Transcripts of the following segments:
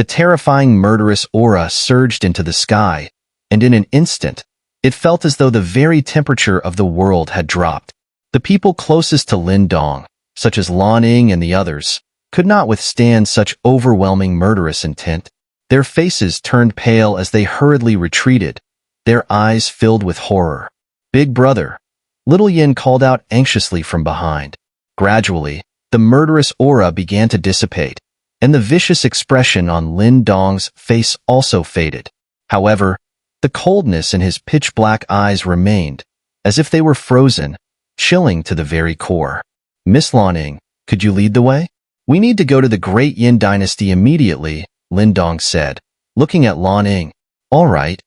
The terrifying murderous aura surged into the sky, and in an instant, it felt as though the very temperature of the world had dropped. The people closest to Lin Dong, such as Lan Ying and the others, could not withstand such overwhelming murderous intent. Their faces turned pale as they hurriedly retreated, their eyes filled with horror. "Big brother," Little Yin called out anxiously from behind. Gradually, the murderous aura began to dissipate, and the vicious expression on Lin Dong's face also faded. However, the coldness in his pitch-black eyes remained, as if they were frozen, chilling to the very core. "Miss Lan Ying, could you lead the way? We need to go to the Great Yan Dynasty immediately," Lin Dong said, looking at Lan Ying. "All right."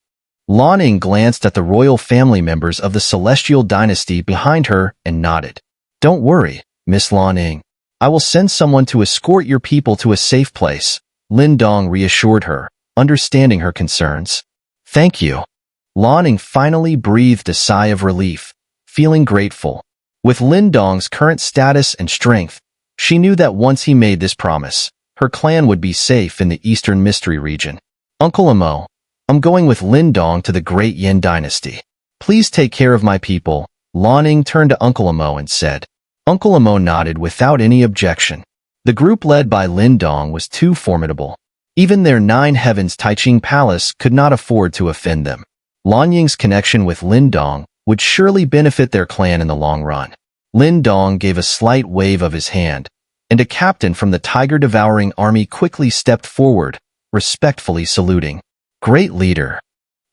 Lan Ying glanced at the royal family members of the Celestial Dynasty behind her and nodded. "Don't worry, Miss Lan Ying. I will send someone to escort your people to a safe place," Lin Dong reassured her, understanding her concerns. "Thank you." Lan Ying finally breathed a sigh of relief, feeling grateful. With Lin Dong's current status and strength, she knew that once he made this promise, her clan would be safe in the Eastern Mystery region. "Uncle Amo, I'm going with Lin Dong to the Great Yan Dynasty. Please take care of my people." Lan Ying turned to Uncle Amo and said. Uncle Amo nodded without any objection. The group led by Lin Dong was too formidable. Even their Nine Heavens Taiching Palace could not afford to offend them. Lan Ying's connection with Lin Dong would surely benefit their clan in the long run. Lin Dong gave a slight wave of his hand, and a captain from the tiger-devouring army quickly stepped forward, respectfully saluting. "Great leader.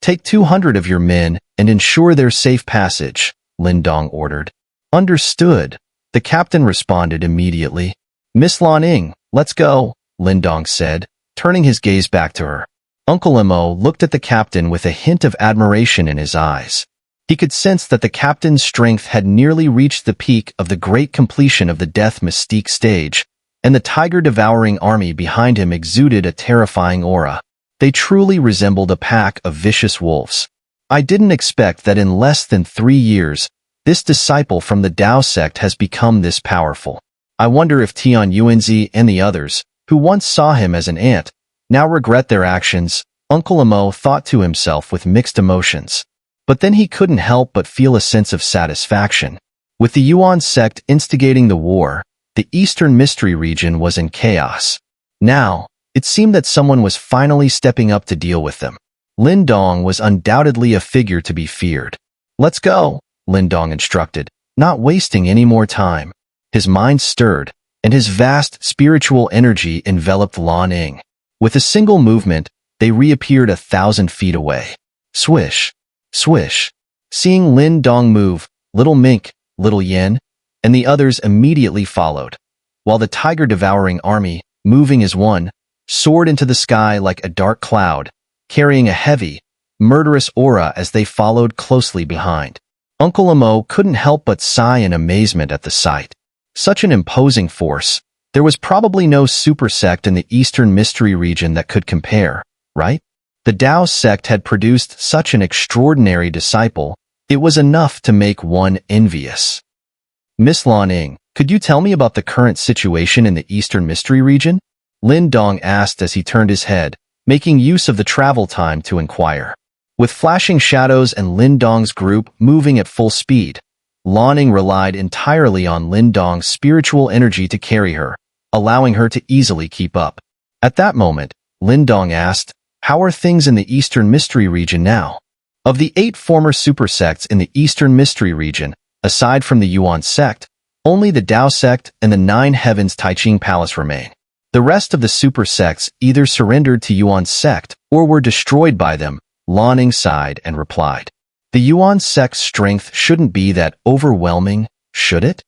Take 200 of your men and ensure their safe passage," Lin Dong ordered. "Understood," the captain responded immediately. "Miss Lan Ying, let's go," Lin Dong said, turning his gaze back to her. Uncle Amo looked at the captain with a hint of admiration in his eyes. He could sense that the captain's strength had nearly reached the peak of the great completion of the death mystique stage, and the tiger-devouring army behind him exuded a terrifying aura. They truly resembled a pack of vicious wolves. "I didn't expect that in less than 3 years, this disciple from the Tao sect has become this powerful. I wonder if Tian Yuanzi and the others, who once saw him as an ant, now regret their actions," Uncle Amo thought to himself with mixed emotions. But then he couldn't help but feel a sense of satisfaction. With the Yuan Sect instigating the war, the Eastern Mystery region was in chaos. Now, it seemed that someone was finally stepping up to deal with them. Lin Dong was undoubtedly a figure to be feared. "Let's go," Lin Dong instructed, not wasting any more time. His mind stirred, and his vast spiritual energy enveloped Lan Ying. With a single movement, they reappeared 1,000 feet away. Swish, swish. Seeing Lin Dong move, Little Mink, Little Yin, and the others immediately followed, while the tiger-devouring army, moving as one, soared into the sky like a dark cloud, carrying a heavy, murderous aura as they followed closely behind. Uncle Amo couldn't help but sigh in amazement at the sight. Such an imposing force. There was probably no super sect in the Eastern Mystery region that could compare, right? The Tao sect had produced such an extraordinary disciple, it was enough to make one envious. "Miss Lan Ying, could you tell me about the current situation in the Eastern Mystery region?" Lin Dong asked as he turned his head, making use of the travel time to inquire. With flashing shadows and Lin Dong's group moving at full speed, Lan Ying relied entirely on Lin Dong's spiritual energy to carry her, allowing her to easily keep up. At that moment, Lin Dong asked, "How are things in the Eastern Mystery region now?" Of the 8 former super sects in the Eastern Mystery region, aside from the Yuan Sect, only the Tao sect and the Nine Heavens Taiching Palace remain. The rest of the super sects either surrendered to Yuan Sect or were destroyed by them. Lan Ying sighed and replied, "The Yuan Sect's strength shouldn't be that overwhelming, should it?"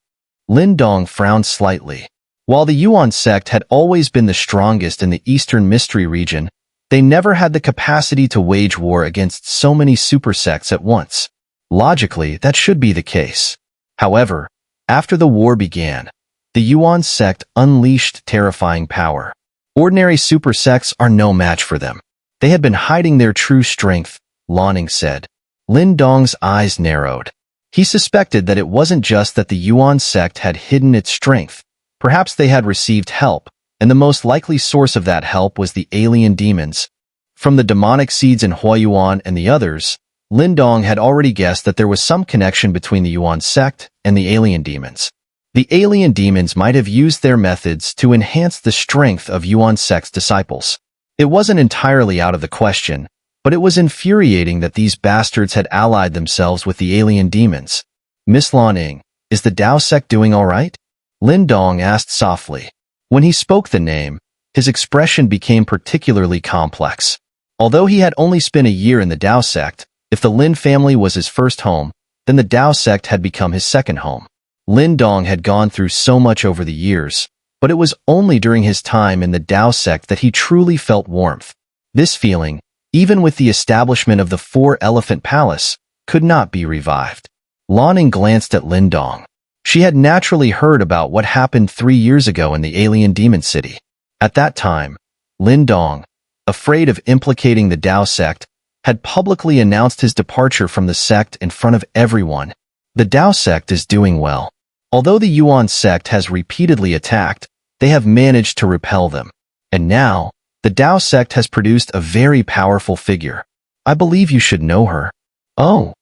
Lin Dong frowned slightly. While the Yuan Sect had always been the strongest in the Eastern Mystery region, they never had the capacity to wage war against so many super sects at once. Logically, that should be the case. However, after the war began, the Yuan Sect unleashed terrifying power. Ordinary super sects are no match for them. They had been hiding their true strength, Lan Ying said. Lin Dong's eyes narrowed. He suspected that it wasn't just that the Yuan Sect had hidden its strength. Perhaps they had received help, and the most likely source of that help was the alien demons. From the demonic seeds in Huayuan and the others, Lin Dong had already guessed that there was some connection between the Yuan Sect and the alien demons. The alien demons might have used their methods to enhance the strength of Yuan Sect's disciples. It wasn't entirely out of the question, but it was infuriating that these bastards had allied themselves with the alien demons. "Miss Lan Ying, is the Dao Sect doing all right?" Lin Dong asked softly. When he spoke the name, his expression became particularly complex. Although he had only spent a year in the Dao Sect, if the Lin family was his first home, then the Dao Sect had become his second home. Lin Dong had gone through so much over the years, but it was only during his time in the Dao Sect that he truly felt warmth. This feeling, even with the establishment of the Four-Elephant Palace, could not be revived. Lan Ying glanced at Lin Dong. She had naturally heard about what happened 3 years ago in the alien demon city. At that time, Lin Dong, afraid of implicating the Dao Sect, had publicly announced his departure from the sect in front of everyone. The Dao Sect is doing well. Although the Yuan Sect has repeatedly attacked, they have managed to repel them. And now, the Dao Sect has produced a very powerful figure. I believe you should know her. Oh.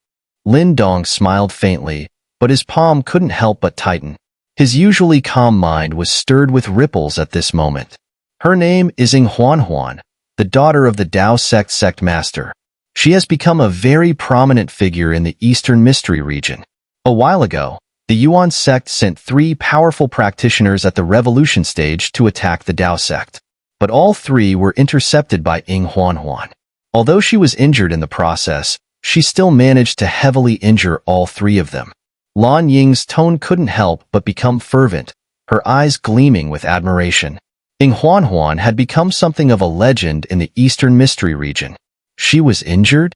Lin Dong smiled faintly, but his palm couldn't help but tighten. His usually calm mind was stirred with ripples at this moment. Her name is EngHuan, the daughter of the Dao Sect master. She has become a very prominent figure in the Eastern Mystery region. A while ago, the Yuan Sect sent 3 powerful practitioners at the revolution stage to attack the Dao Sect. But all 3 were intercepted by EngHuan. Although she was injured in the process, she still managed to heavily injure all 3 of them. Lan Ying's tone couldn't help but become fervent, her eyes gleaming with admiration. EngHuan had become something of a legend in the Eastern Mystery region. She was injured?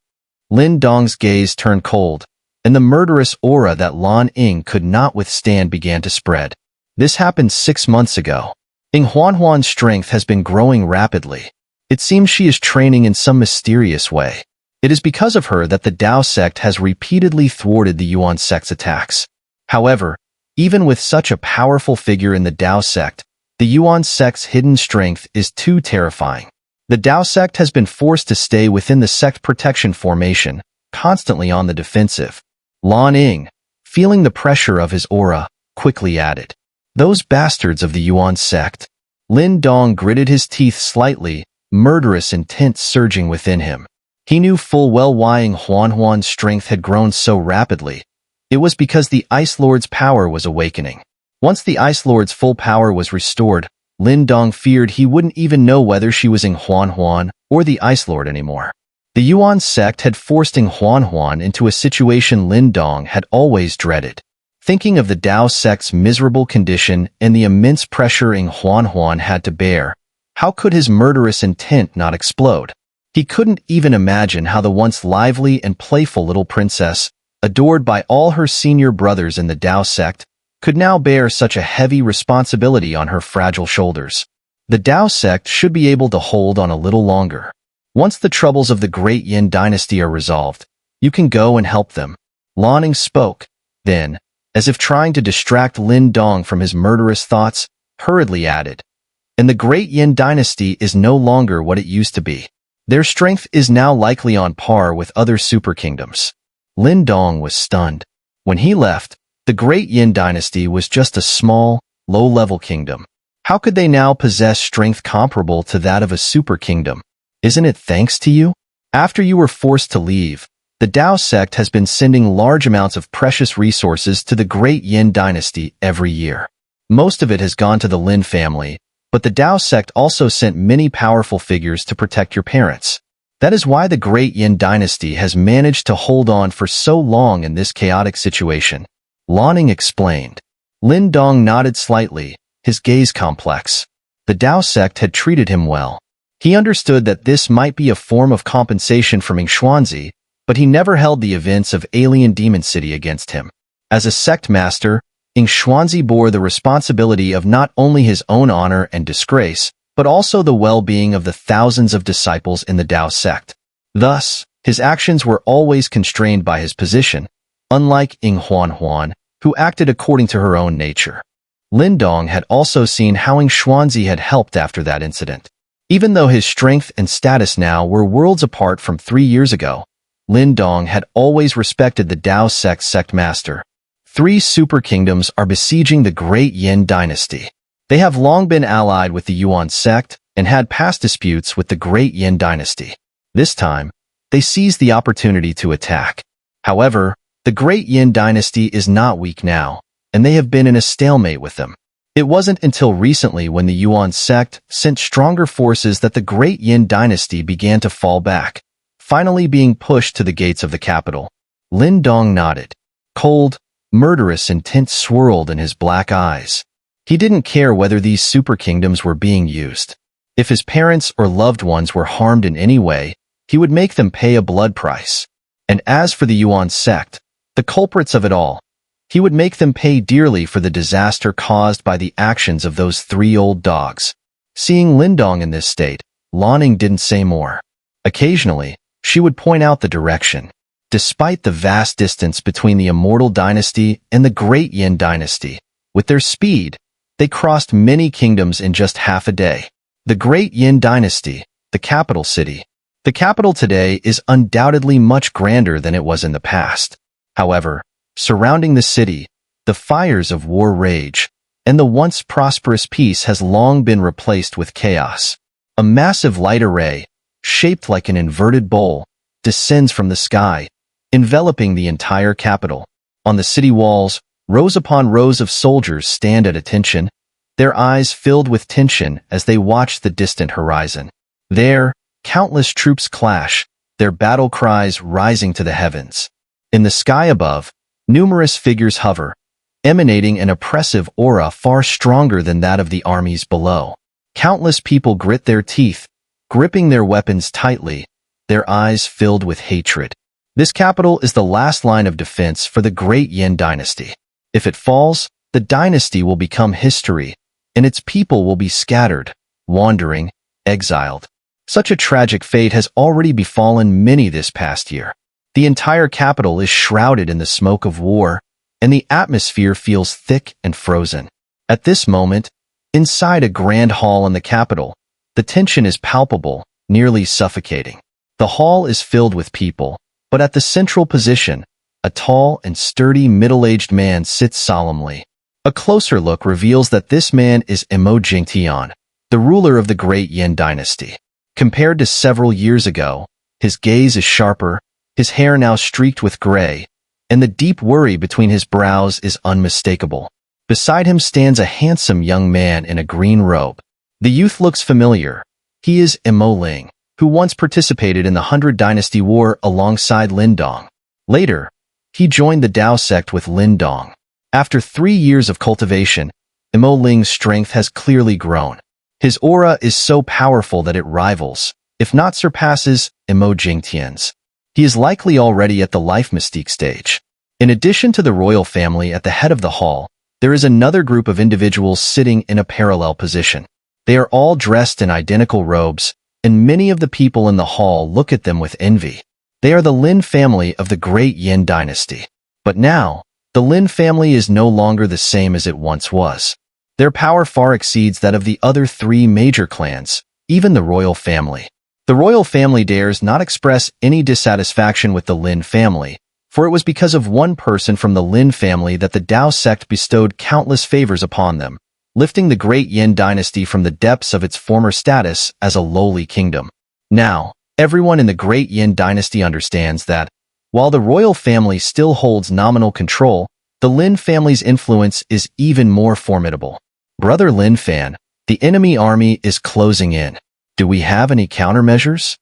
Lin Dong's gaze turned cold, and the murderous aura that Lan Ying could not withstand began to spread. This happened 6 months ago. EngHuan's strength has been growing rapidly. It seems she is training in some mysterious way. It is because of her that the Dao Sect has repeatedly thwarted the Yuan Sect's attacks. However, even with such a powerful figure in the Dao Sect, the Yuan Sect's hidden strength is too terrifying. The Dao Sect has been forced to stay within the sect protection formation, constantly on the defensive. Lan Ying, feeling the pressure of his aura, quickly added, "Those bastards of the Yuan Sect." Lin Dong gritted his teeth slightly, murderous intent surging within him. He knew full well why EngHuan's strength had grown so rapidly. It was because the Ice Lord's power was awakening. Once the Ice Lord's full power was restored, Lin Dong feared he wouldn't even know whether she was EngHuan or the Ice Lord anymore. The Yuan Sect had forced EngHuan into a situation Lin Dong had always dreaded. Thinking of the Dao Sect's miserable condition and the immense pressure EngHuan had to bear, how could his murderous intent not explode? He couldn't even imagine how the once lively and playful little princess, adored by all her senior brothers in the Dao Sect, could now bear such a heavy responsibility on her fragile shoulders. The Dao Sect should be able to hold on a little longer. Once the troubles of the Great Yan Dynasty are resolved, you can go and help them. Lan Ying spoke, then, as if trying to distract Lin Dong from his murderous thoughts, hurriedly added, "And the Great Yan Dynasty is no longer what it used to be. Their strength is now likely on par with other super kingdoms." Lin Dong was stunned. When he left, the Great Yan Dynasty was just a small, low-level kingdom. How could they now possess strength comparable to that of a super kingdom? Isn't it thanks to you? After you were forced to leave, the Dao Sect has been sending large amounts of precious resources to the Great Yan Dynasty every year. Most of it has gone to the Lin family, but the Dao Sect also sent many powerful figures to protect your parents. That is why the Great Yan Dynasty has managed to hold on for so long in this chaotic situation. Lan Ying explained. Lin Dong nodded slightly, his gaze complex. The Dao Sect had treated him well. He understood that this might be a form of compensation from EngShuanzi, but he never held the events of Alien Demon City against him. As a sect master, EngShuanzi bore the responsibility of not only his own honor and disgrace, but also the well-being of the thousands of disciples in the Dao Sect. Thus, his actions were always constrained by his position, unlike EngHuan, who acted according to her own nature. Lin Dong had also seen how Xuanzi had helped after that incident. Even though his strength and status now were worlds apart from 3 years ago, Lin Dong had always respected the Dao sect master. 3 super kingdoms are besieging the Great Yan Dynasty. They have long been allied with the Yuan Sect and had past disputes with the Great Yan Dynasty. This time, they seized the opportunity to attack. However, the Great Yan Dynasty is not weak now, and they have been in a stalemate with them. It wasn't until recently when the Yuan Sect sent stronger forces that the Great Yan Dynasty began to fall back, finally being pushed to the gates of the capital. Lin Dong nodded. Cold, murderous intent swirled in his black eyes. He didn't care whether these super kingdoms were being used. If his parents or loved ones were harmed in any way, he would make them pay a blood price. And as for the Yuan Sect, the culprits of it all, he would make them pay dearly for the disaster caused by the actions of those 3 old dogs. Seeing Lin Dong in this state, Lanning didn't say more. Occasionally, she would point out the direction. Despite the vast distance between the Immortal Dynasty and the Great Yan Dynasty, with their speed, they crossed many kingdoms in just half a day. The Great Yan Dynasty, the capital city. The capital today is undoubtedly much grander than it was in the past. However, surrounding the city, the fires of war rage, and the once prosperous peace has long been replaced with chaos. A massive light array, shaped like an inverted bowl, descends from the sky, enveloping the entire capital. On the city walls, rows upon rows of soldiers stand at attention, their eyes filled with tension as they watch the distant horizon. There, countless troops clash, their battle cries rising to the heavens. In the sky above, numerous figures hover, emanating an oppressive aura far stronger than that of the armies below. Countless people grit their teeth, gripping their weapons tightly, their eyes filled with hatred. This capital is the last line of defense for the Great Yan Dynasty. If it falls, the dynasty will become history, and its people will be scattered, wandering, exiled. Such a tragic fate has already befallen many this past year. The entire capital is shrouded in the smoke of war, and the atmosphere feels thick and frozen. At this moment, inside a grand hall in the capital, the tension is palpable, nearly suffocating. The hall is filled with people, but at the central position, a tall and sturdy middle-aged man sits solemnly. A closer look reveals that this man is Jingtian, the ruler of the Great Yan Dynasty. Compared to several years ago, his gaze is sharper, his hair now streaked with gray, and the deep worry between his brows is unmistakable. Beside him stands a handsome young man in a green robe. The youth looks familiar. He is Ling, who once participated in the 100 Dynasty War alongside Lin Dong. Later, he joined the Dao sect with Lin Dong. After 3 years of cultivation, Ling's strength has clearly grown. His aura is so powerful that it rivals, if not surpasses, Jingtian's. He is likely already at the life mystique stage. In addition to the royal family at the head of the hall, there is another group of individuals sitting in a parallel position. They are all dressed in identical robes, and many of the people in the hall look at them with envy. They are the Lin family of the Great Yan Dynasty. But now, the Lin family is no longer the same as it once was. Their power far exceeds that of the other 3 major clans, even the royal family. The royal family dares not express any dissatisfaction with the Lin family, for it was because of one person from the Lin family that the Dao sect bestowed countless favors upon them, lifting the Great Yan Dynasty from the depths of its former status as a lowly kingdom. Now, everyone in the Great Yan Dynasty understands that, while the royal family still holds nominal control, the Lin family's influence is even more formidable. Brother Lin Fan, the enemy army is closing in. Do we have any countermeasures?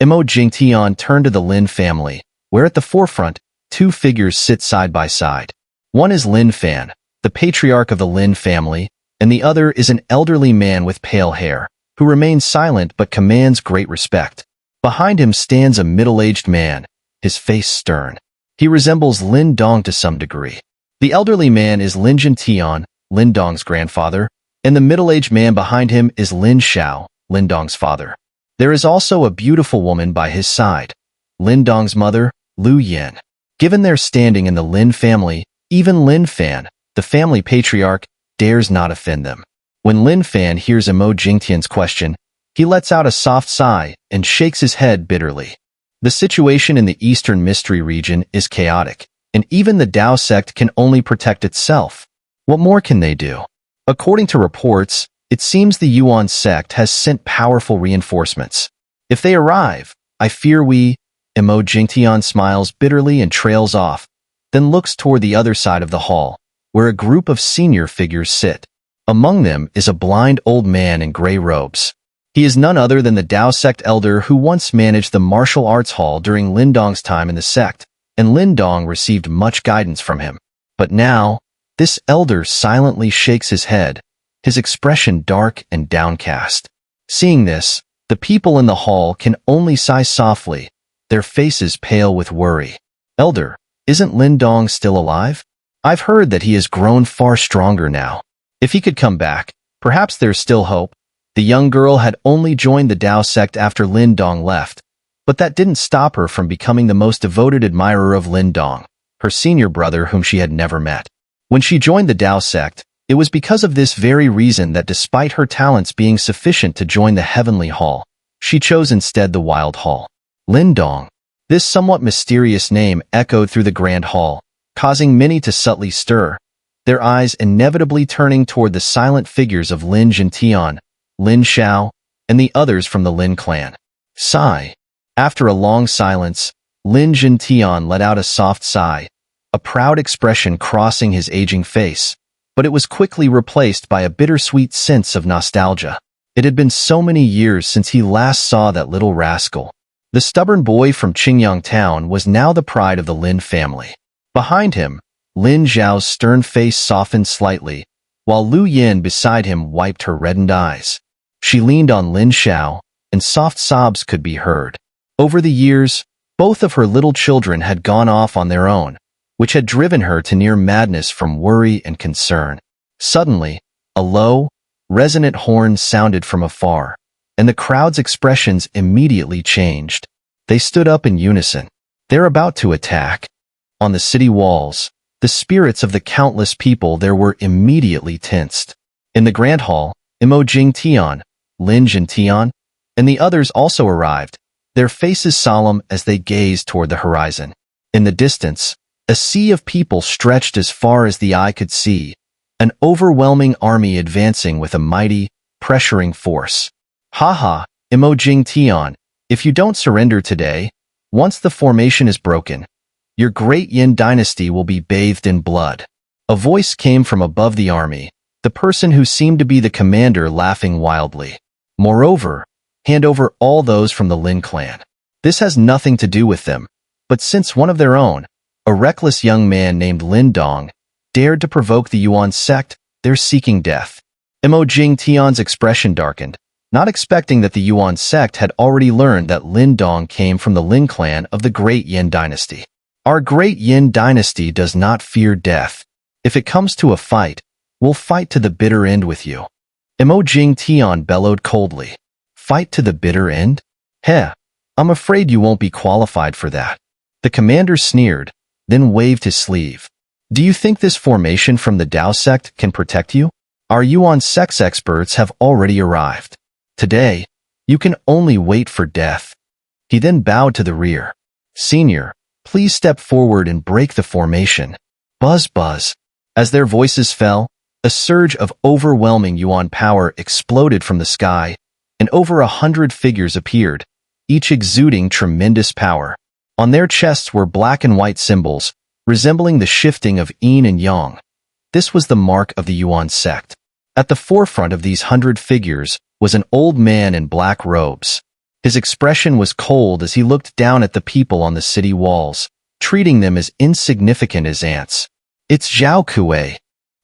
Jingtian turned to the Lin family, where at the forefront, 2 figures sit side by side. One is Lin Fan, the patriarch of the Lin family, and the other is an elderly man with pale hair, who remains silent but commands great respect. Behind him stands a middle-aged man, his face stern. He resembles Lin Dong to some degree. The elderly man is Lin Jingtian, Lin Dong's grandfather, and the middle-aged man behind him is Lin Xiao, Lin Dong's father. There is also a beautiful woman by his side, Lin Dong's mother, Lu Yin. Given their standing in the Lin family, even Lin Fan, the family patriarch, dares not offend them. When Lin Fan hears Emo Jingtian's question, he lets out a soft sigh and shakes his head bitterly. The situation in the Eastern Mystery region is chaotic, and even the Dao sect can only protect itself. What more can they do? According to reports, it seems the Yuan Sect has sent powerful reinforcements. If they arrive, I fear Emo Jingtian smiles bitterly and trails off, then looks toward the other side of the hall, where a group of senior figures sit. Among them is a blind old man in gray robes. He is none other than the Dao sect elder who once managed the martial arts hall during Lin Dong's time in the sect, and Lin Dong received much guidance from him. But now, this elder silently shakes his head, his expression dark and downcast. Seeing this, the people in the hall can only sigh softly, their faces pale with worry. Elder, isn't Lin Dong still alive? I've heard that he has grown far stronger now. If he could come back, perhaps there's still hope. The young girl had only joined the Dao sect after Lin Dong left, but that didn't stop her from becoming the most devoted admirer of Lin Dong, her senior brother whom she had never met. When she joined the Dao sect, it was because of this very reason that despite her talents being sufficient to join the Heavenly Hall, she chose instead the Wild Hall. Lin Dong. This somewhat mysterious name echoed through the Grand Hall, causing many to subtly stir, their eyes inevitably turning toward the silent figures of Lin Jintian, Lin Xiao, and the others from the Lin clan. Sigh. After a long silence, Lin Jintian let out a soft sigh, a proud expression crossing his aging face, but it was quickly replaced by a bittersweet sense of nostalgia. It had been so many years since he last saw that little rascal. The stubborn boy from Qingyang town was now the pride of the Lin family. Behind him, Lin Zhao's stern face softened slightly, while Lu Yin beside him wiped her reddened eyes. She leaned on Lin Xiao, and soft sobs could be heard. Over the years, both of her little children had gone off on their own, which had driven her to near madness from worry and concern. Suddenly, a low, resonant horn sounded from afar, and the crowd's expressions immediately changed. They stood up in unison. They're about to attack. On the city walls, the spirits of the countless people there were immediately tensed. In the Grand Hall, Emo Jingtian, Lin Jintian, and the others also arrived, their faces solemn as they gazed toward the horizon. In the distance, a sea of people stretched as far as the eye could see, an overwhelming army advancing with a mighty, pressuring force. Haha, Emo Jingtian, if you don't surrender today, once the formation is broken, your Great Yan Dynasty will be bathed in blood. A voice came from above the army, the person who seemed to be the commander laughing wildly. Moreover, hand over all those from the Lin clan. This has nothing to do with them, but since one of their own, a reckless young man named Lin Dong, dared to provoke the Yuan Sect, they're seeking death. Emo Jingtian's expression darkened, not expecting that the Yuan Sect had already learned that Lin Dong came from the Lin clan of the Great Yan Dynasty. Our Great Yan Dynasty does not fear death. If it comes to a fight, we'll fight to the bitter end with you. Emo Jingtian bellowed coldly. Fight to the bitter end? Heh, I'm afraid you won't be qualified for that. The commander sneered, then waved his sleeve. Do you think this formation from the Dao sect can protect you? Our Yuan Sect's experts have already arrived. Today, you can only wait for death. He then bowed to the rear. Senior, please step forward and break the formation. Buzz buzz. As their voices fell, a surge of overwhelming Yuan power exploded from the sky, and over 100 figures appeared, each exuding tremendous power. On their chests were black and white symbols, resembling the shifting of yin and yang. This was the mark of the Yuan Sect. At the forefront of these 100 figures was an old man in black robes. His expression was cold as he looked down at the people on the city walls, treating them as insignificant as ants. It's Zhao Kuei.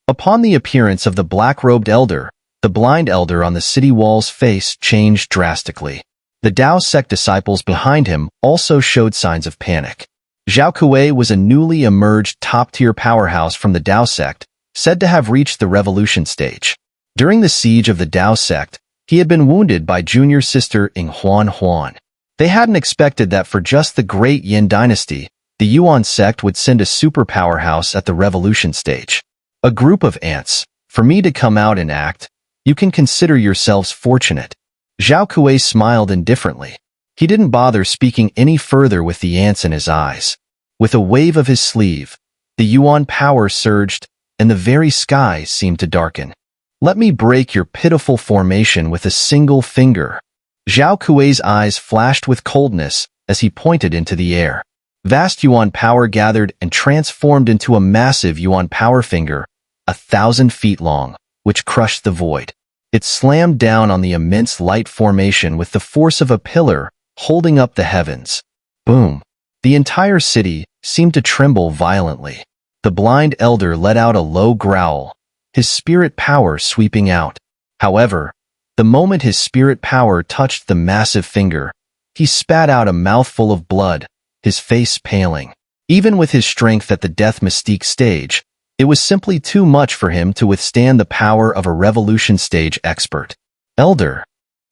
Upon the appearance of the black-robed elder, the blind elder on the city wall's face changed drastically. The Dao sect disciples behind him also showed signs of panic. Zhao Kuei was a newly emerged top-tier powerhouse from the Dao sect, said to have reached the revolution stage. During the siege of the Dao sect, he had been wounded by junior sister Huan. They hadn't expected that for just the Great Yan Dynasty, the Yuan sect would send a super powerhouse at the revolution stage. A group of ants, For me to come out and act, you can consider yourselves fortunate." Zhao Kuei smiled indifferently. He didn't bother speaking any further with the ants in his eyes. With a wave of his sleeve, the Yuan power surged, and the very sky seemed to darken. "Let me break your pitiful formation with a single finger." Zhao Kuei's eyes flashed with coldness as he pointed into the air. Vast Yuan power gathered and transformed into a massive Yuan power finger, 1,000 feet long, which crushed the void. It slammed down on the immense light formation with the force of a pillar holding up the heavens. Boom! The entire city seemed to tremble violently. The blind elder let out a low growl, his spirit power sweeping out. However, the moment his spirit power touched the massive finger, he spat out a mouthful of blood, his face paling. Even with his strength at the death mystique stage, it was simply too much for him to withstand the power of a revolution stage expert. "Elder."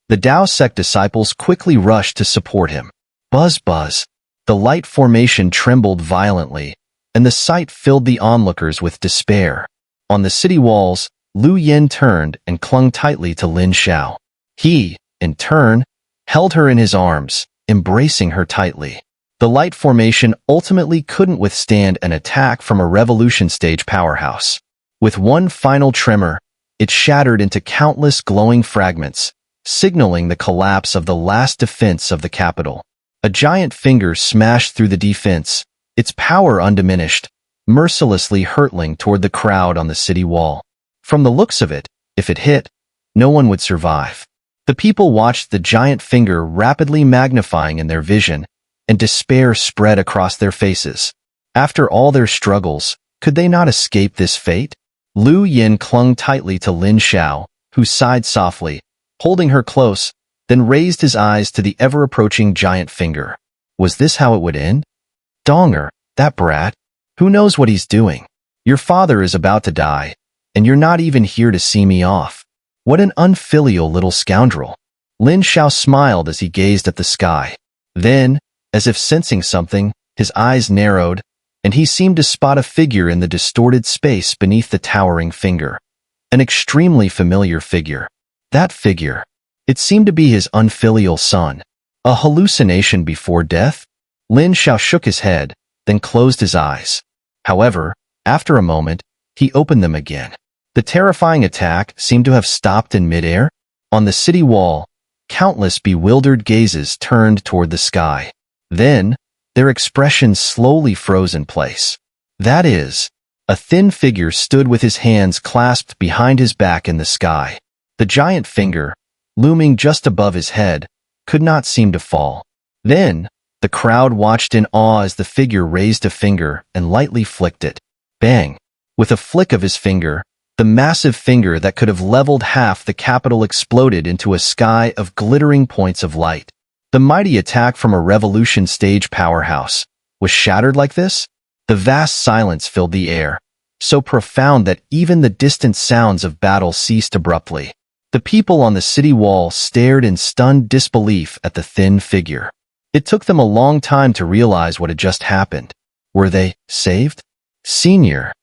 The Tao sect disciples quickly rushed to support him. Buzz buzz. The light formation trembled violently, and the sight filled the onlookers with despair. On the city walls, Lu Yin turned and clung tightly to Lin Xiao. He, in turn, held her in his arms, embracing her tightly. The light formation ultimately couldn't withstand an attack from a revolution stage powerhouse. With one final tremor, it shattered into countless glowing fragments, signaling the collapse of the last defense of the capital. A giant finger smashed through the defense, its power undiminished, mercilessly hurtling toward the crowd on the city wall. From the looks of it, if it hit, no one would survive. The people watched the giant finger rapidly magnifying in their vision, and despair spread across their faces. After all their struggles, could they not escape this fate? Lu Yin clung tightly to Lin Xiao, who sighed softly, holding her close, then raised his eyes to the ever-approaching giant finger. Was this how it would end? "Donger, that brat. Who knows what he's doing? Your father is about to die, and you're not even here to see me off. What an unfilial little scoundrel." Lin Xiao smiled as he gazed at the sky. Then, as if sensing something, his eyes narrowed, and he seemed to spot a figure in the distorted space beneath the towering finger. An extremely familiar figure. That figure. It seemed to be his unfilial son. A hallucination before death? Lin Xiao shook his head, then closed his eyes. However, after a moment, he opened them again. The terrifying attack seemed to have stopped in midair. On the city wall, countless bewildered gazes turned toward the sky. Then, their expressions slowly froze in place. That is, a thin figure stood with his hands clasped behind his back in the sky. The giant finger, looming just above his head, could not seem to fall. Then, the crowd watched in awe as the figure raised a finger and lightly flicked it. Bang! With a flick of his finger, the massive finger that could have leveled half the capital exploded into a sky of glittering points of light. The mighty attack from a revolution stage powerhouse was shattered like this? The vast silence filled the air, so profound that even the distant sounds of battle ceased abruptly. The people on the city wall stared in stunned disbelief at the thin figure. It took them a long time to realize what had just happened. Were they saved? "Senior!"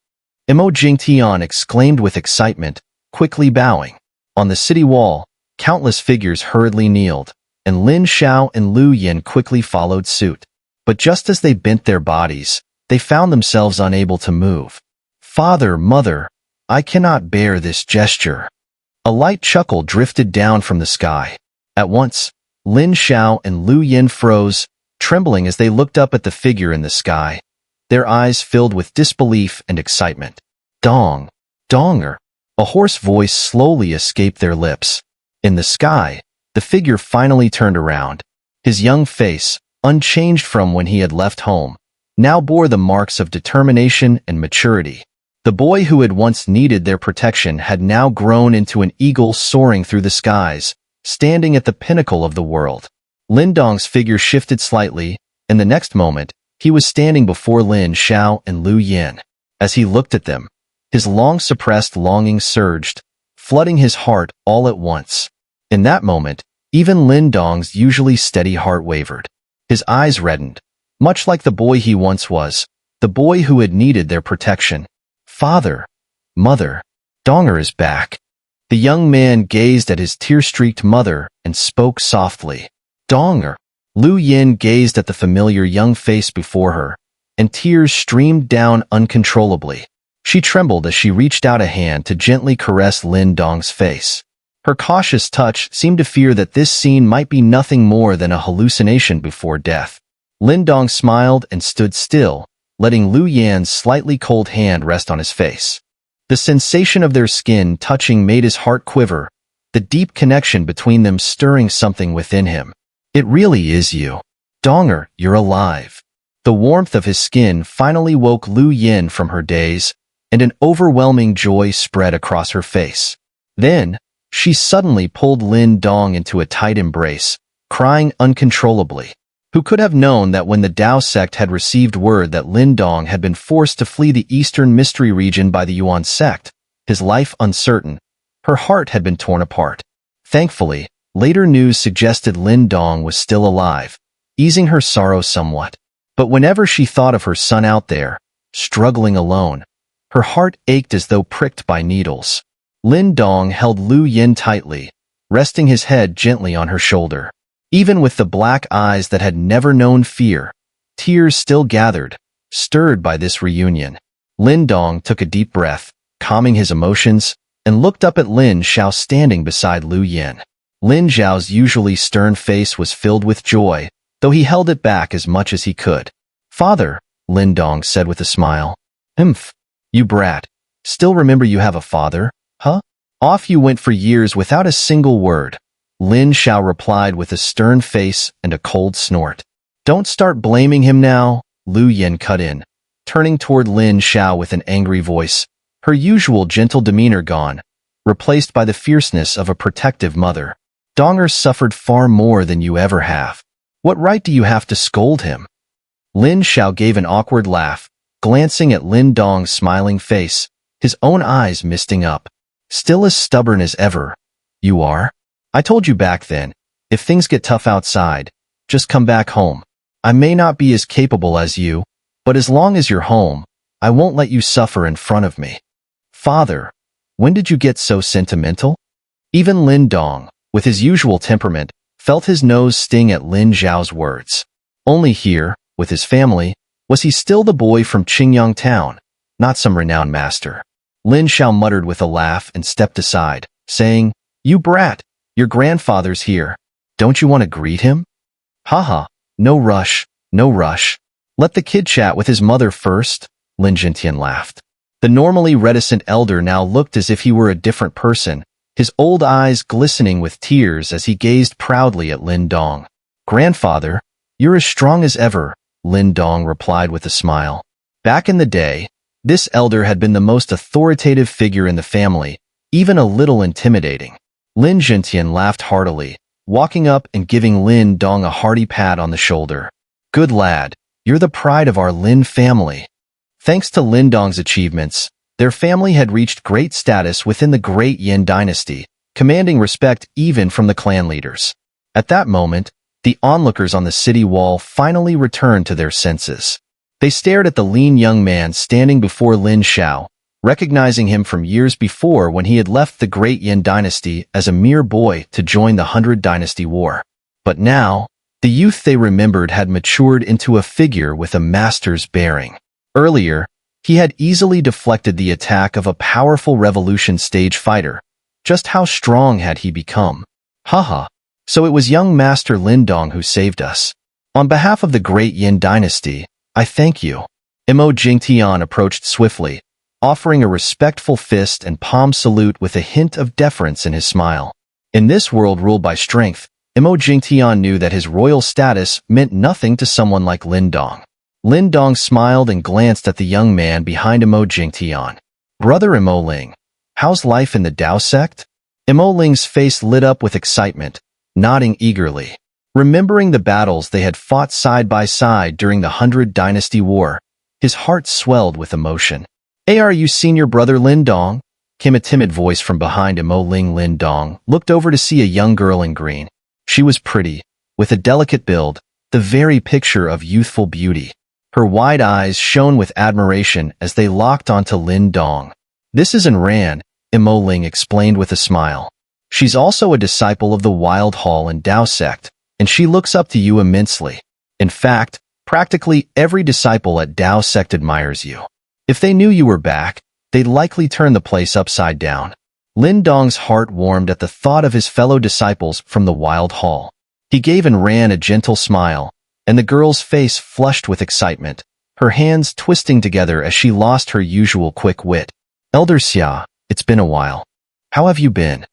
Mo Jingtian exclaimed with excitement, quickly bowing. On the city wall, countless figures hurriedly kneeled, and Lin Xiao and Lu Yin quickly followed suit. But just as they bent their bodies, they found themselves unable to move. "Father, mother, I cannot bear this gesture." A light chuckle drifted down from the sky. At once, Lin Xiao and Lu Yin froze, trembling as they looked up at the figure in the sky, their eyes filled with disbelief and excitement. "Dong! Donger!" A hoarse voice slowly escaped their lips. In the sky, the figure finally turned around. His young face, unchanged from when he had left home, now bore the marks of determination and maturity. The boy who had once needed their protection had now grown into an eagle soaring through the skies, standing at the pinnacle of the world. Lin Dong's figure shifted slightly, and the next moment, he was standing before Lin Xiao and Lu Yin. As he looked at them, his long-suppressed longing surged, flooding his heart all at once. In that moment, even Lin Dong's usually steady heart wavered. His eyes reddened, much like the boy he once was, the boy who had needed their protection. "Father, mother." Donger is back. The young man gazed at his tear-streaked mother and spoke softly. Donger. Lu Yin gazed at the familiar young face before her, and tears streamed down uncontrollably. She trembled as she reached out a hand to gently caress Lin Dong's face. Her cautious touch seemed to fear that this scene might be nothing more than a hallucination before death. Lin Dong smiled and stood still, letting Lu Yan's slightly cold hand rest on his face. The sensation of their skin touching made his heart quiver, the deep connection between them stirring something within him. It really is you. Donger, you're alive. The warmth of his skin finally woke Lu Yin from her daze, and an overwhelming joy spread across her face. Then, she suddenly pulled Lin Dong into a tight embrace, crying uncontrollably. Who could have known that when the Dao sect had received word that Lin Dong had been forced to flee the Eastern Mystery region by the Yuan Sect, his life uncertain, her heart had been torn apart. Thankfully, later news suggested Lin Dong was still alive, easing her sorrow somewhat. But whenever she thought of her son out there, struggling alone, her heart ached as though pricked by needles. Lin Dong held Lu Yin tightly, resting his head gently on her shoulder. Even with the black eyes that had never known fear, tears still gathered, stirred by this reunion. Lin Dong took a deep breath, calming his emotions, and looked up at Lin Xiao standing beside Lu Yin. Lin Xiao's usually stern face was filled with joy, though he held it back as much as he could. "Father," Lin Dong said with a smile. "Humph, you brat. Still remember you have a father, huh? Off you went for years without a single word." Lin Xiao replied with a stern face and a cold snort. "Don't start blaming him now," Lu Yin cut in, turning toward Lin Xiao with an angry voice, her usual gentle demeanor gone, replaced by the fierceness of a protective mother. "Donger suffered far more than you ever have. What right do you have to scold him?" Lin Xiao gave an awkward laugh, glancing at Lin Dong's smiling face, his own eyes misting up. "Still as stubborn as ever. You are? I told you back then, if things get tough outside, just come back home. I may not be as capable as you, but as long as you're home, I won't let you suffer in front of me." "Father, when did you get so sentimental?" Even Lin Dong, with his usual temperament, felt his nose sting at Lin Xiao's words. Only here, with his family, was he still the boy from Qingyang town, not some renowned master. Lin Xiao muttered with a laugh and stepped aside, saying, "You brat, your grandfather's here. Don't you want to greet him?" "Haha, no rush, no rush. Let the kid chat with his mother first," Lin Jintian laughed. The normally reticent elder now looked as if he were a different person, his old eyes glistening with tears as he gazed proudly at Lin Dong. "Grandfather, you're as strong as ever," Lin Dong replied with a smile. Back in the day, this elder had been the most authoritative figure in the family, even a little intimidating. Lin Jintian laughed heartily, walking up and giving Lin Dong a hearty pat on the shoulder. "Good lad, you're the pride of our Lin family." Thanks to Lin Dong's achievements, their family had reached great status within the Great Yan Dynasty, commanding respect even from the clan leaders. At that moment, the onlookers on the city wall finally returned to their senses. They stared at the lean young man standing before Lin Xiao, recognizing him from years before when he had left the Great Yan Dynasty as a mere boy to join the 100 Dynasty War. But now, the youth they remembered had matured into a figure with a master's bearing. Earlier, he had easily deflected the attack of a powerful revolution stage fighter. Just how strong had he become? Haha, so it was young Master Lin Dong who saved us. On behalf of the Great Yan Dynasty, I thank you. Mo Jingtian approached swiftly, offering a respectful fist and palm salute with a hint of deference in his smile. In this world ruled by strength, Mo Jingtian knew that his royal status meant nothing to someone like Lin Dong. Lin Dong smiled and glanced at the young man behind Mo Jingtian. "Brother Mo Ling, how's life in the Dao sect?" Mo Ling's face lit up with excitement, nodding eagerly. Remembering the battles they had fought side by side during the 100 Dynasty War, his heart swelled with emotion. "Hey, are you seen your brother Lin Dong?" came a timid voice from behind Mo Ling. Lin Dong looked over to see a young girl in green. She was pretty, with a delicate build, the very picture of youthful beauty. Her wide eyes shone with admiration as they locked onto Lin Dong. "This is An Ran, Ling explained with a smile. "She's also a disciple of the Wild Hall and Dao Sect, and she looks up to you immensely. In fact, practically every disciple at Dao Sect admires you. If they knew you were back, they'd likely turn the place upside down." Lin Dong's heart warmed at the thought of his fellow disciples from the Wild Hall. He gave and ran a gentle smile, and the girl's face flushed with excitement, her hands twisting together as she lost her usual quick wit. "Elder Xia, it's been a while. How have you been?"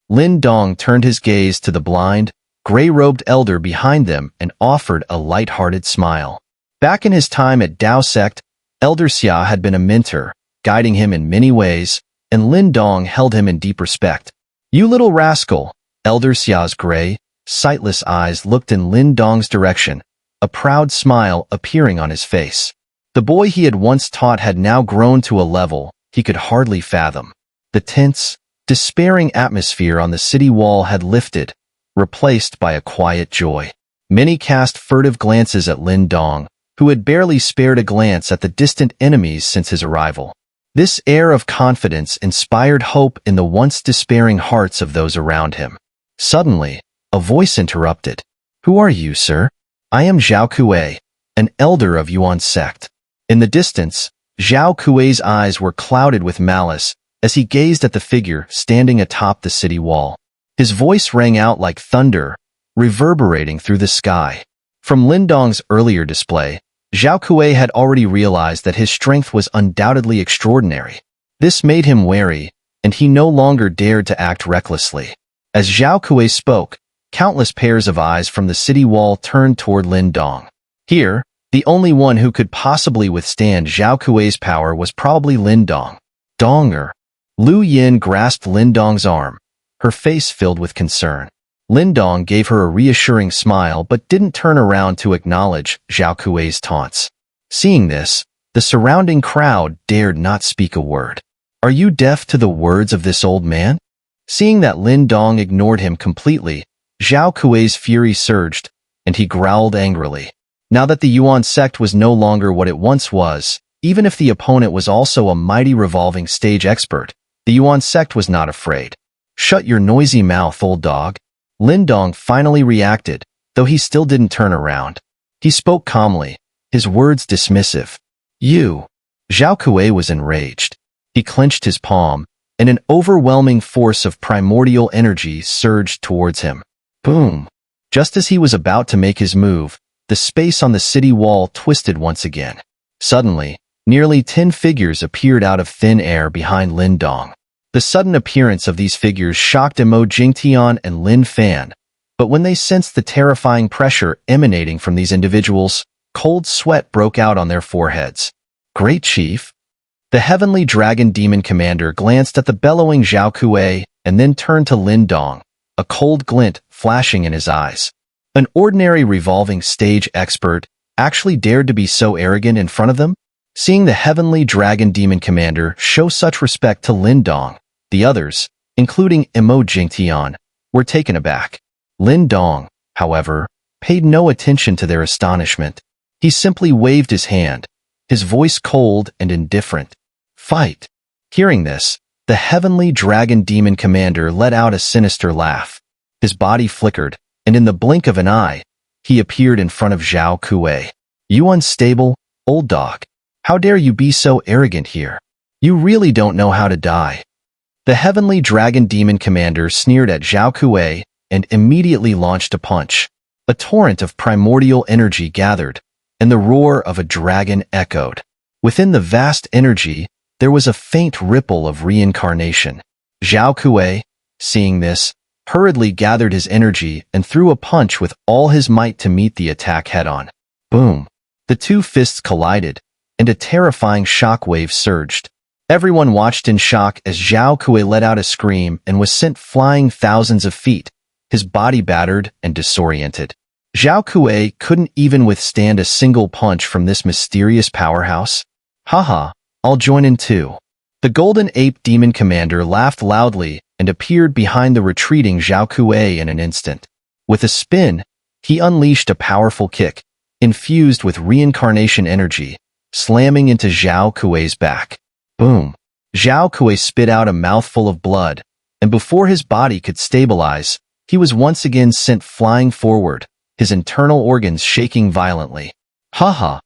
Lin Dong turned his gaze to the blind, gray-robed elder behind them and offered a light-hearted smile. Back in his time at Dao Sect, Elder Xia had been a mentor, guiding him in many ways, and Lin Dong held him in deep respect. "You little rascal," Elder Xia's gray, sightless eyes looked in Lin Dong's direction, a proud smile appearing on his face. The boy he had once taught had now grown to a level he could hardly fathom. The tense, despairing atmosphere on the city wall had lifted, replaced by a quiet joy. Many cast furtive glances at Lin Dong, who had barely spared a glance at the distant enemies since his arrival. This air of confidence inspired hope in the once despairing hearts of those around him. Suddenly, a voice interrupted. "Who are you, sir?" "I am Zhao Kuei, an elder of Yuan Sect." In the distance, Zhao Kuei's eyes were clouded with malice as he gazed at the figure standing atop the city wall. His voice rang out like thunder, reverberating through the sky. From Lin Dong's earlier display, Zhao Kuei had already realized that his strength was undoubtedly extraordinary. This made him wary, and he no longer dared to act recklessly. As Zhao Kuei spoke, countless pairs of eyes from the city wall turned toward Lin Dong. Here, the only one who could possibly withstand Zhao Kuei's power was probably Lin Dong. "Donger." Lu Yin grasped Lin Dong's arm, her face filled with concern. Lin Dong gave her a reassuring smile but didn't turn around to acknowledge Zhao Kuei's taunts. Seeing this, the surrounding crowd dared not speak a word. "Are you deaf to the words of this old man?" Seeing that Lin Dong ignored him completely, Zhao Kuei's fury surged, and he growled angrily. Now that the Yuan Sect was no longer what it once was, even if the opponent was also a mighty revolving stage expert, the Yuan Sect was not afraid. "Shut your noisy mouth, old dog." Lin Dong finally reacted, though he still didn't turn around. He spoke calmly, his words dismissive. "You." Zhao Kuei was enraged. He clenched his palm, and an overwhelming force of primordial energy surged towards him. Boom! Just as he was about to make his move, the space on the city wall twisted once again. Suddenly, nearly 10 figures appeared out of thin air behind Lin Dong. The sudden appearance of these figures shocked Emo Jingtian and Lin Fan, but when they sensed the terrifying pressure emanating from these individuals, cold sweat broke out on their foreheads. "Great Chief?" The Heavenly Dragon Demon Commander glanced at the bellowing Zhao Kuei and then turned to Lin Dong, a cold glint flashing in his eyes. An ordinary revolving stage expert actually dared to be so arrogant in front of them? Seeing the Heavenly Dragon Demon Commander show such respect to Lin Dong, the others, including Emo Jingtian, were taken aback. Lin Dong, however, paid no attention to their astonishment. He simply waved his hand, his voice cold and indifferent. "Fight!" Hearing this, the Heavenly Dragon Demon Commander let out a sinister laugh. His body flickered, and in the blink of an eye, he appeared in front of Zhao Kuei. "You unstable, old dog. How dare you be so arrogant here? You really don't know how to die." The Heavenly Dragon Demon Commander sneered at Zhao Kuei and immediately launched a punch. A torrent of primordial energy gathered, and the roar of a dragon echoed. Within the vast energy, there was a faint ripple of reincarnation. Zhao Kuei, seeing this, hurriedly gathered his energy and threw a punch with all his might to meet the attack head-on. Boom! The two fists collided, and a terrifying shockwave surged. Everyone watched in shock as Zhao Kuei let out a scream and was sent flying thousands of feet, his body battered and disoriented. Zhao Kuei couldn't even withstand a single punch from this mysterious powerhouse. "Haha, I'll join in too." The Golden Ape Demon Commander laughed loudly and appeared behind the retreating Zhao Kuei in an instant. With a spin, he unleashed a powerful kick, infused with reincarnation energy, slamming into Zhao Kuei's back. Boom! Zhao Kui spit out a mouthful of blood, and before his body could stabilize, he was once again sent flying forward, his internal organs shaking violently. Haha!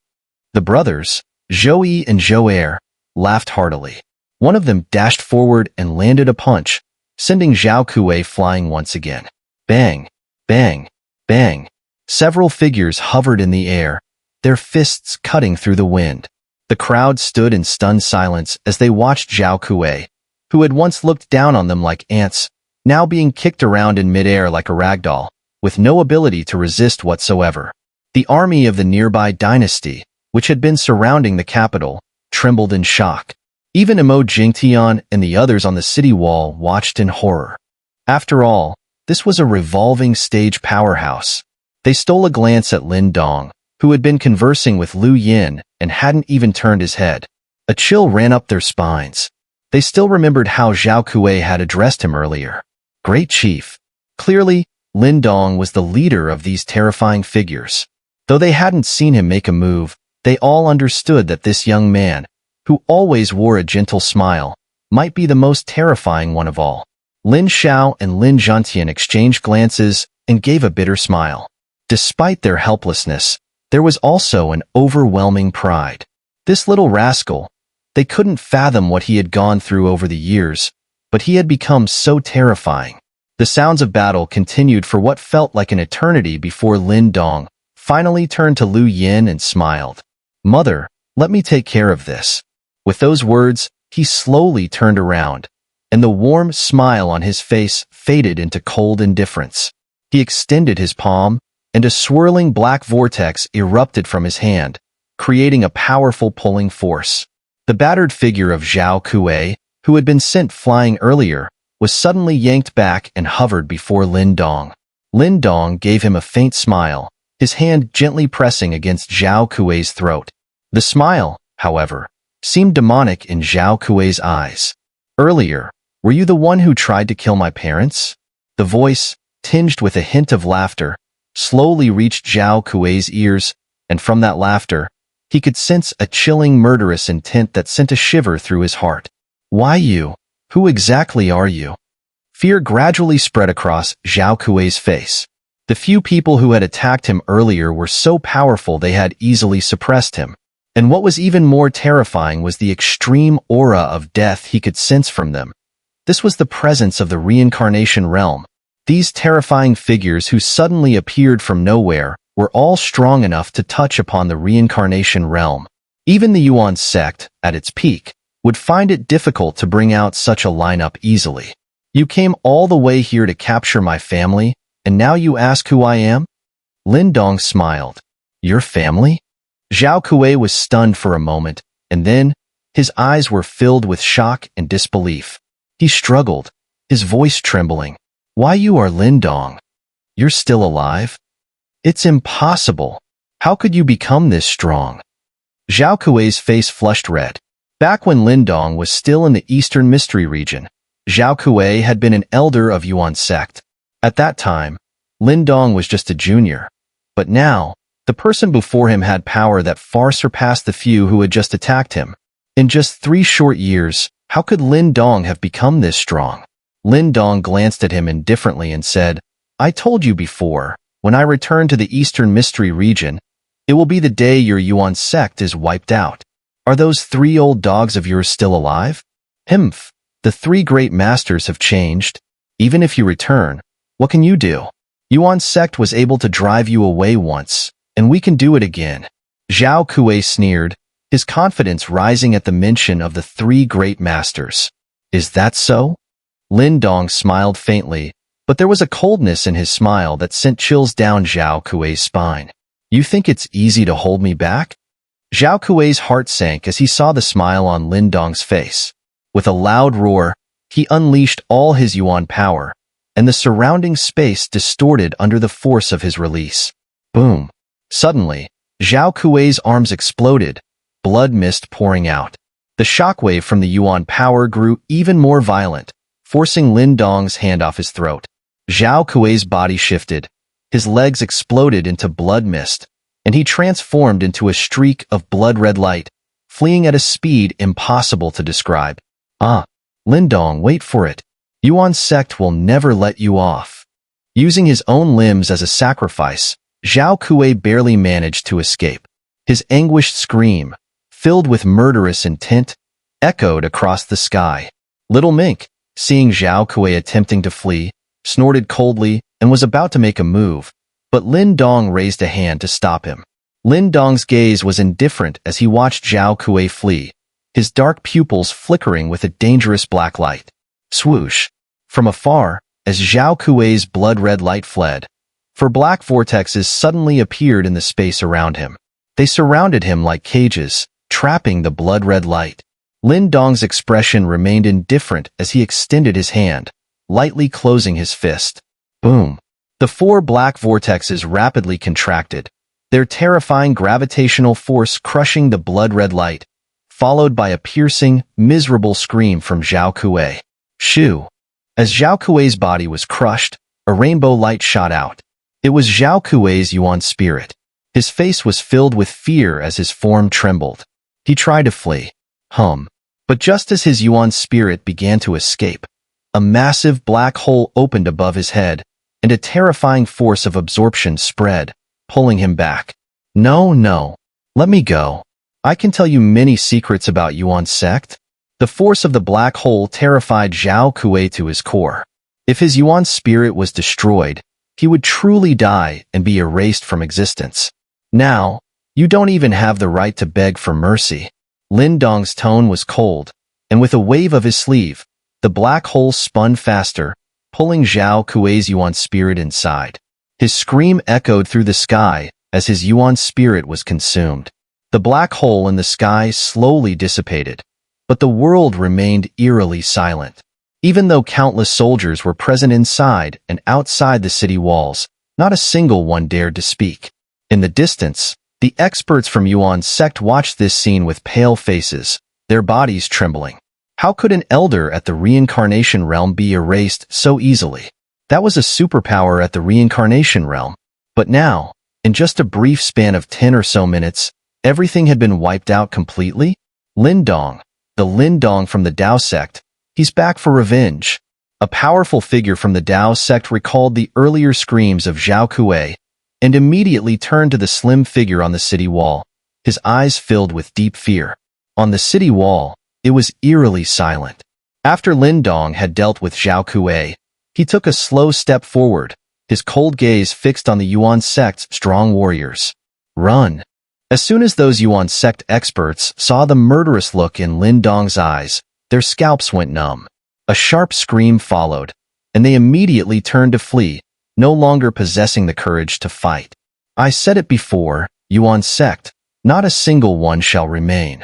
The brothers, Zhou Yi and Zhou Er, laughed heartily. One of them dashed forward and landed a punch, sending Zhao Kui flying once again. Bang! Bang! Bang! Several figures hovered in the air, their fists cutting through the wind. The crowd stood in stunned silence as they watched Zhao Kui, who had once looked down on them like ants, now being kicked around in midair like a ragdoll, with no ability to resist whatsoever. The army of the nearby dynasty, which had been surrounding the capital, trembled in shock. Even Emo Jingtian and the others on the city wall watched in horror. After all, this was a revolving stage powerhouse. They stole a glance at Lin Dong, who had been conversing with Lu Yin and hadn't even turned his head. A chill ran up their spines. They still remembered how Zhao Kui had addressed him earlier. Great Chief. Clearly, Lin Dong was the leader of these terrifying figures. Though they hadn't seen him make a move, they all understood that this young man, who always wore a gentle smile, might be the most terrifying one of all. Lin Xiao and Lin Zhantian exchanged glances and gave a bitter smile. Despite their helplessness, there was also an overwhelming pride. This little rascal, they couldn't fathom what he had gone through over the years, but he had become so terrifying. The sounds of battle continued for what felt like an eternity before Lin Dong finally turned to Lu Yin and smiled. "Mother, let me take care of this." With those words, he slowly turned around, and the warm smile on his face faded into cold indifference. He extended his palm, and a swirling black vortex erupted from his hand, creating a powerful pulling force. The battered figure of Zhao Kui, who had been sent flying earlier, was suddenly yanked back and hovered before Lin Dong. Lin Dong gave him a faint smile, his hand gently pressing against Zhao Kui's throat. The smile, however, seemed demonic in Zhao Kui's eyes. "Earlier, were you the one who tried to kill my parents?" The voice, tinged with a hint of laughter, slowly reached Zhao Kui's ears, and from that laughter, he could sense a chilling murderous intent that sent a shiver through his heart. "Why you? Who exactly are you?" Fear gradually spread across Zhao Kui's face. The few people who had attacked him earlier were so powerful they had easily suppressed him. And what was even more terrifying was the extreme aura of death he could sense from them. This was the presence of the reincarnation realm. These terrifying figures who suddenly appeared from nowhere were all strong enough to touch upon the reincarnation realm. Even the Yuan Sect, at its peak, would find it difficult to bring out such a lineup easily. "You came all the way here to capture my family, and now you ask who I am?" Lin Dong smiled. "Your family?" Zhao Kui was stunned for a moment, and then, his eyes were filled with shock and disbelief. He struggled, his voice trembling. "Why, you are Lin Dong? You're still alive? It's impossible. How could you become this strong?" Zhao Kui's face flushed red. Back when Lin Dong was still in the Eastern Mystery region, Zhao Kui had been an elder of Yuan Sect. At that time, Lin Dong was just a junior. But now, the person before him had power that far surpassed the few who had just attacked him. In just 3 short years, how could Lin Dong have become this strong? Lin Dong glanced at him indifferently and said, "I told you before, when I return to the Eastern Mystery region, it will be the day your Yuan Sect is wiped out. Are those 3 old dogs of yours still alive?" "Humph, the 3 great masters have changed. Even if you return, what can you do? Yuan Sect was able to drive you away once, and we can do it again." Zhao Kui sneered, his confidence rising at the mention of the 3 great masters. "Is that so?" Lin Dong smiled faintly, but there was a coldness in his smile that sent chills down Zhao Kui's spine. "You think it's easy to hold me back?" Zhao Kui's heart sank as he saw the smile on Lin Dong's face. With a loud roar, he unleashed all his Yuan power, and the surrounding space distorted under the force of his release. Boom! Suddenly, Zhao Kui's arms exploded, blood mist pouring out. The shockwave from the Yuan power grew even more violent, forcing Lin Dong's hand off his throat. Zhao Kui's body shifted, his legs exploded into blood mist, and he transformed into a streak of blood-red light, fleeing at a speed impossible to describe. Ah, Lindong, wait for it. Yuan Sect will never let you off. Using his own limbs as a sacrifice, Zhao Kuei barely managed to escape. His anguished scream, filled with murderous intent, echoed across the sky. Little Mink, seeing Zhao Kuei attempting to flee, snorted coldly and was about to make a move, but Lin Dong raised a hand to stop him. Lin Dong's gaze was indifferent as he watched Zhao Kuei flee, his dark pupils flickering with a dangerous black light. Swoosh! From afar, as Zhao Kuei's blood-red light fled, four black vortexes suddenly appeared in the space around him. They surrounded him like cages, trapping the blood-red light. Lin Dong's expression remained indifferent as he extended his hand, lightly closing his fist. Boom! The four black vortexes rapidly contracted, their terrifying gravitational force crushing the blood-red light, followed by a piercing, miserable scream from Zhao Kuei. Shoo! As Zhao Kuei's body was crushed, a rainbow light shot out. It was Zhao Kuei's Yuan spirit. His face was filled with fear as his form trembled. He tried to flee. But just as his Yuan spirit began to escape, a massive black hole opened above his head, and a terrifying force of absorption spread, pulling him back. No, let me go. I can tell you many secrets about Yuan Sect. The force of the black hole terrified Zhao Kuei to his core. If his Yuan spirit was destroyed, he would truly die and be erased from existence. Now, you don't even have the right to beg for mercy. Lin Dong's tone was cold, and with a wave of his sleeve, the black hole spun faster, pulling Zhao Kuei's Yuan spirit inside. His scream echoed through the sky as his Yuan spirit was consumed. The black hole in the sky slowly dissipated, but the world remained eerily silent. Even though countless soldiers were present inside and outside the city walls, not a single one dared to speak. In the distance, the experts from Yuan Sect watched this scene with pale faces, their bodies trembling. How could an elder at the reincarnation realm be erased so easily? That was a superpower at the reincarnation realm. But now, in just a brief span of 10 or so minutes, everything had been wiped out completely? Lin Dong, the Lin Dong from the Dao Sect, he's back for revenge. A powerful figure from the Dao Sect recalled the earlier screams of Zhao Kuei, and immediately turned to the slim figure on the city wall, his eyes filled with deep fear. On the city wall, it was eerily silent. After Lin Dong had dealt with Zhao Kuei, he took a slow step forward, his cold gaze fixed on the Yuan Sect's strong warriors. Run! As soon as those Yuan Sect experts saw the murderous look in Lin Dong's eyes, their scalps went numb. A sharp scream followed, and they immediately turned to flee, no longer possessing the courage to fight. I said it before, Yuan Sect, not a single one shall remain.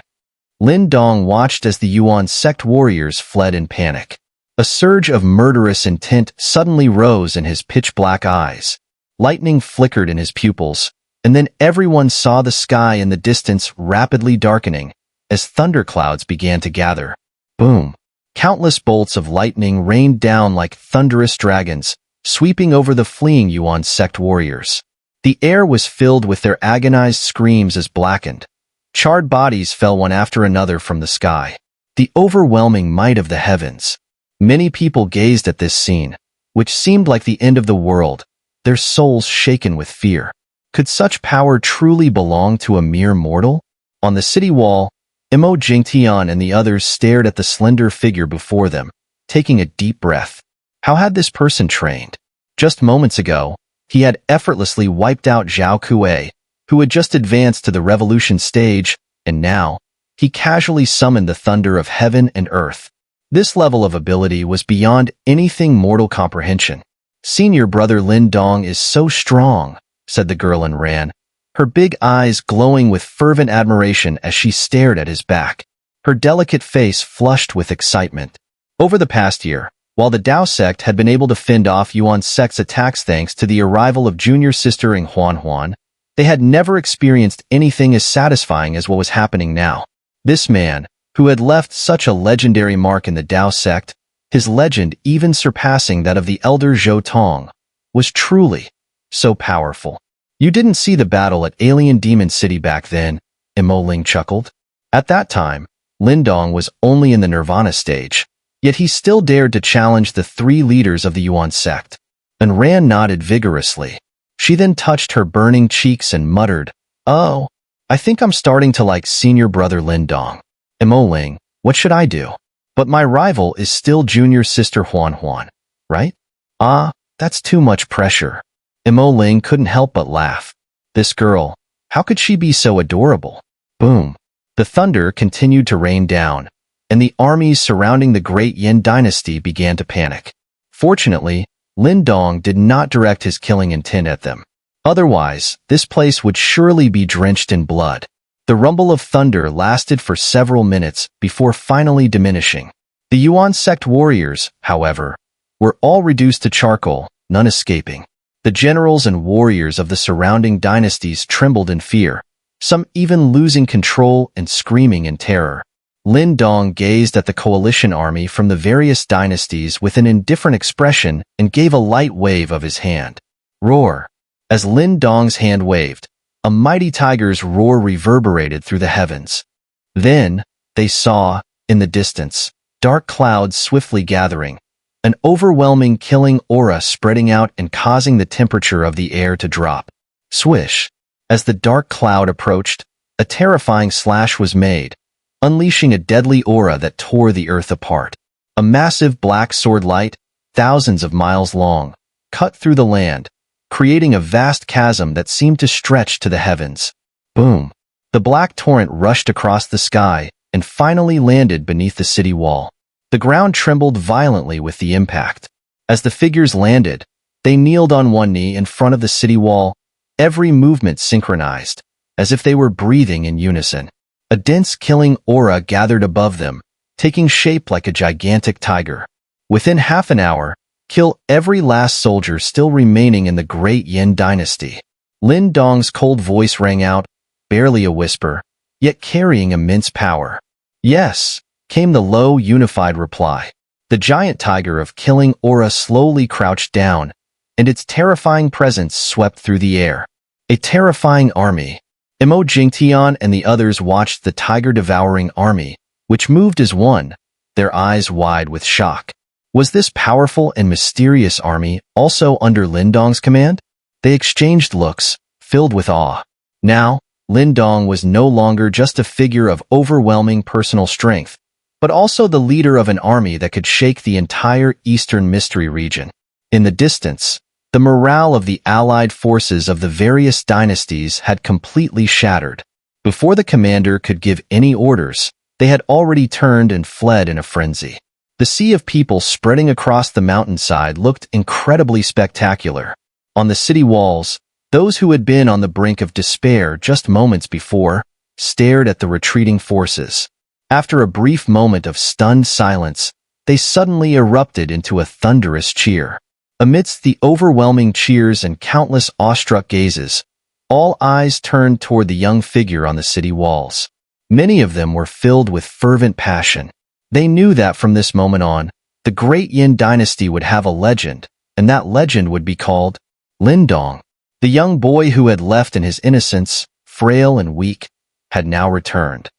Lin Dong watched as the Yuan Sect warriors fled in panic. A surge of murderous intent suddenly rose in his pitch-black eyes. Lightning flickered in his pupils, and then everyone saw the sky in the distance rapidly darkening as thunderclouds began to gather. Boom! Countless bolts of lightning rained down like thunderous dragons, sweeping over the fleeing Yuan Sect warriors. The air was filled with their agonized screams as blackened, charred bodies fell one after another from the sky. The overwhelming might of the heavens. Many people gazed at this scene, which seemed like the end of the world, their souls shaken with fear. Could such power truly belong to a mere mortal? On the city wall, Mo Jingtian and the others stared at the slender figure before them, taking a deep breath. How had this person trained? Just moments ago, he had effortlessly wiped out Zhao Kuei, who had just advanced to the revolution stage, and now, he casually summoned the thunder of heaven and earth. This level of ability was beyond anything mortal comprehension. Senior brother Lin Dong is so strong, said the girl and ran, her big eyes glowing with fervent admiration as she stared at his back, her delicate face flushed with excitement. Over the past year, while the Dao Sect had been able to fend off Yuan Sect's attacks thanks to the arrival of junior sister Ing Huan, they had never experienced anything as satisfying as what was happening now. This man, who had left such a legendary mark in the Dao Sect, his legend even surpassing that of the elder Zhou Tong, was truly so powerful. You didn't see the battle at Alien Demon City back then, Imo Ling chuckled. At that time, Lindong was only in the nirvana stage, yet he still dared to challenge the 3 leaders of the Yuan Sect. And Ran nodded vigorously. She then touched her burning cheeks and muttered, "Oh, I think I'm starting to like senior brother Lindong. Ling, what should I do? But my rival is still junior sister Huan, right? Ah, that's too much pressure." Ling couldn't help but laugh. This girl, how could she be so adorable? Boom. The thunder continued to rain down, and the armies surrounding the Great Yan Dynasty began to panic. Fortunately, Lindong did not direct his killing intent at them. Otherwise, this place would surely be drenched in blood. The rumble of thunder lasted for several minutes before finally diminishing. The Yuan Sect warriors, however, were all reduced to charcoal, none escaping. The generals and warriors of the surrounding dynasties trembled in fear, some even losing control and screaming in terror. Lindong gazed at the coalition army from the various dynasties with an indifferent expression and gave a light wave of his hand. Roar! As Lindong's hand waved, a mighty tiger's roar reverberated through the heavens. Then, they saw, in the distance, dark clouds swiftly gathering, an overwhelming killing aura spreading out and causing the temperature of the air to drop. Swish! As the dark cloud approached, a terrifying slash was made, unleashing a deadly aura that tore the earth apart. A massive black sword light, thousands of miles long, cut through the land, creating a vast chasm that seemed to stretch to the heavens. Boom! The black torrent rushed across the sky and finally landed beneath the city wall. The ground trembled violently with the impact. As the figures landed, they kneeled on one knee in front of the city wall, every movement synchronized, as if they were breathing in unison. A dense killing aura gathered above them, taking shape like a gigantic tiger. Within half an hour, kill every last soldier still remaining in the Great Yan Dynasty. Lindong's cold voice rang out, barely a whisper, yet carrying immense power. Yes, came the low, unified reply. The giant tiger of killing aura slowly crouched down, and its terrifying presence swept through the air. A terrifying army. Jingtian and the others watched the tiger-devouring army, which moved as one, their eyes wide with shock. Was this powerful and mysterious army also under Lindong's command? They exchanged looks, filled with awe. Now, Lindong was no longer just a figure of overwhelming personal strength, but also the leader of an army that could shake the entire Eastern Mystery region. In the distance, the morale of the allied forces of the various dynasties had completely shattered. Before the commander could give any orders, they had already turned and fled in a frenzy. The sea of people spreading across the mountainside looked incredibly spectacular. On the city walls, those who had been on the brink of despair just moments before stared at the retreating forces. After a brief moment of stunned silence, they suddenly erupted into a thunderous cheer. Amidst the overwhelming cheers and countless awestruck gazes, all eyes turned toward the young figure on the city walls. Many of them were filled with fervent passion. They knew that from this moment on, the Great Yan Dynasty would have a legend, and that legend would be called Lindong. The young boy who had left in his innocence, frail and weak, had now returned.